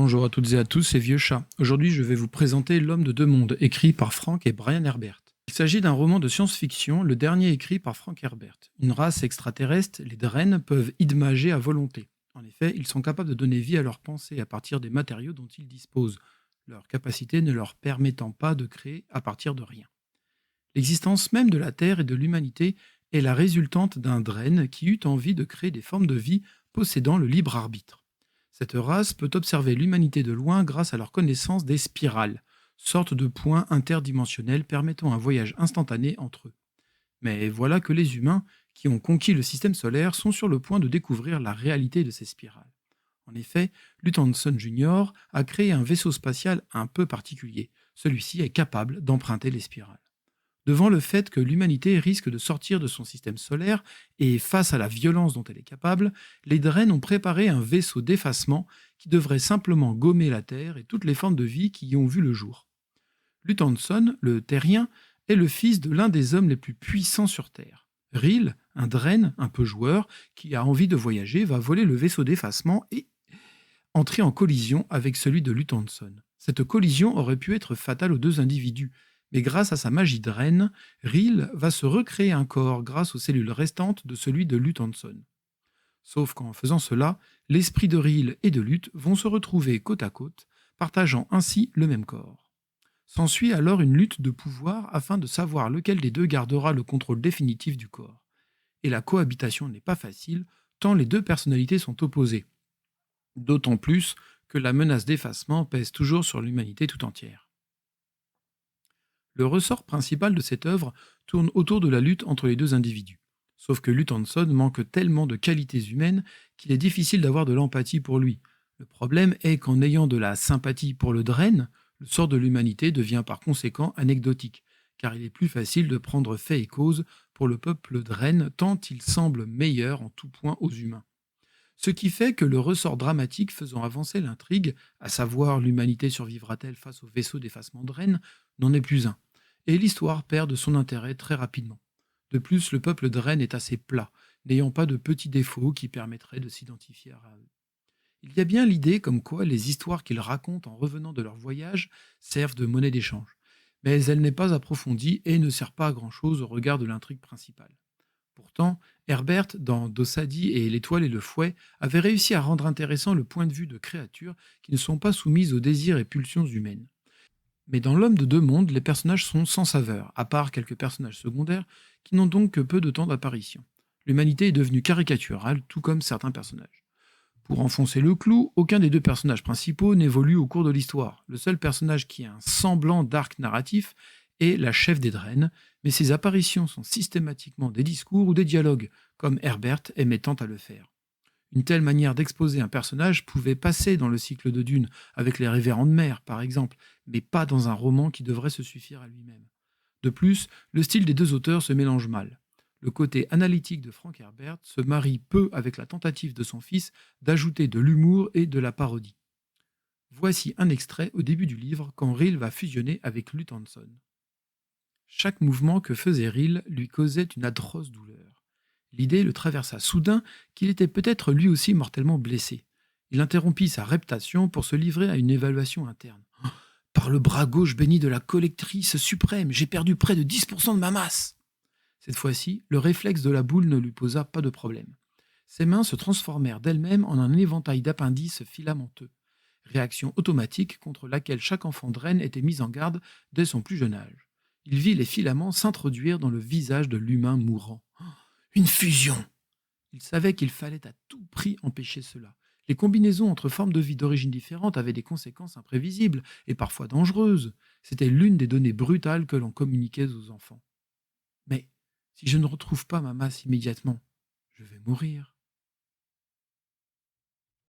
Bonjour à toutes et à tous, c'est Vieux Chat. Aujourd'hui, je vais vous présenter L'Homme de deux mondes, écrit par Frank et Brian Herbert. Il s'agit d'un roman de science-fiction, le dernier écrit par Frank Herbert. Une race extraterrestre, les Dren, peuvent idmager à volonté. En effet, ils sont capables de donner vie à leurs pensées à partir des matériaux dont ils disposent, leur capacité ne leur permettant pas de créer à partir de rien. L'existence même de la Terre et de l'humanité est la résultante d'un Dren qui eut envie de créer des formes de vie possédant le libre arbitre. Cette race peut observer l'humanité de loin grâce à leur connaissance des spirales, sorte de points interdimensionnels permettant un voyage instantané entre eux. Mais voilà que les humains, qui ont conquis le système solaire, sont sur le point de découvrir la réalité de ces spirales. En effet, Luthantson Jr. a créé un vaisseau spatial un peu particulier. Celui-ci est capable d'emprunter les spirales. Devant le fait que l'humanité risque de sortir de son système solaire et face à la violence dont elle est capable, les Dren ont préparé un vaisseau d'effacement qui devrait simplement gommer la Terre et toutes les formes de vie qui y ont vu le jour. Luthantson, le terrien, est le fils de l'un des hommes les plus puissants sur Terre. Ril, un Dren un peu joueur, qui a envie de voyager, va voler le vaisseau d'effacement et entrer en collision avec celui de Luthantson. Cette collision aurait pu être fatale aux deux individus, mais grâce à sa magie Dren, Ril va se recréer un corps grâce aux cellules restantes de celui de Luthantson. Sauf qu'en faisant cela, l'esprit de Ril et de Luth vont se retrouver côte à côte, partageant ainsi le même corps. S'ensuit alors une lutte de pouvoir afin de savoir lequel des deux gardera le contrôle définitif du corps. Et la cohabitation n'est pas facile, tant les deux personnalités sont opposées. D'autant plus que la menace d'effacement pèse toujours sur l'humanité tout entière. Le ressort principal de cette œuvre tourne autour de la lutte entre les deux individus. Sauf que Luthantson manque tellement de qualités humaines qu'il est difficile d'avoir de l'empathie pour lui. Le problème est qu'en ayant de la sympathie pour le Dren, le sort de l'humanité devient par conséquent anecdotique, car il est plus facile de prendre fait et cause pour le peuple Dren tant il semble meilleur en tout point aux humains. Ce qui fait que le ressort dramatique faisant avancer l'intrigue, à savoir l'humanité survivra-t-elle face au vaisseau d'effacement Dren, n'en est plus un, et l'histoire perd de son intérêt très rapidement. De plus, le peuple Dren est assez plat, n'ayant pas de petits défauts qui permettraient de s'identifier à eux. Il y a bien l'idée comme quoi les histoires qu'ils racontent en revenant de leur voyage servent de monnaie d'échange, mais elle n'est pas approfondie et ne sert pas à grand-chose au regard de l'intrigue principale. Pourtant, Herbert, dans Dosadi et L'étoile et le fouet, avait réussi à rendre intéressant le point de vue de créatures qui ne sont pas soumises aux désirs et pulsions humaines. Mais dans L'Homme de deux mondes, les personnages sont sans saveur, à part quelques personnages secondaires qui n'ont donc que peu de temps d'apparition. L'humanité est devenue caricaturale, tout comme certains personnages. Pour enfoncer le clou, aucun des deux personnages principaux n'évolue au cours de l'histoire. Le seul personnage qui a un semblant d'arc narratif est la chef des Dren, mais ses apparitions sont systématiquement des discours ou des dialogues, comme Herbert aimait tant à le faire. Une telle manière d'exposer un personnage pouvait passer dans le cycle de Dune, avec les révérendes mères par exemple, mais pas dans un roman qui devrait se suffire à lui-même. De plus, le style des deux auteurs se mélange mal. Le côté analytique de Frank Herbert se marie peu avec la tentative de son fils d'ajouter de l'humour et de la parodie. Voici un extrait au début du livre quand Ril va fusionner avec Luthantson. Chaque mouvement que faisait Ril lui causait une atroce douleur. L'idée le traversa soudain qu'il était peut-être lui aussi mortellement blessé. Il interrompit sa reptation pour se livrer à une évaluation interne. « Par le bras gauche béni de la collectrice suprême, j'ai perdu près de 10% de ma masse !» Cette fois-ci, le réflexe de la boule ne lui posa pas de problème. Ses mains se transformèrent d'elles-mêmes en un éventail d'appendices filamenteux, réaction automatique contre laquelle chaque enfant de reine était mis en garde dès son plus jeune âge. Il vit les filaments s'introduire dans le visage de l'humain mourant. Une fusion! Il savait qu'il fallait à tout prix empêcher cela. Les combinaisons entre formes de vie d'origine différentes avaient des conséquences imprévisibles et parfois dangereuses. C'était l'une des données brutales que l'on communiquait aux enfants. Mais si je ne retrouve pas ma masse immédiatement, je vais mourir.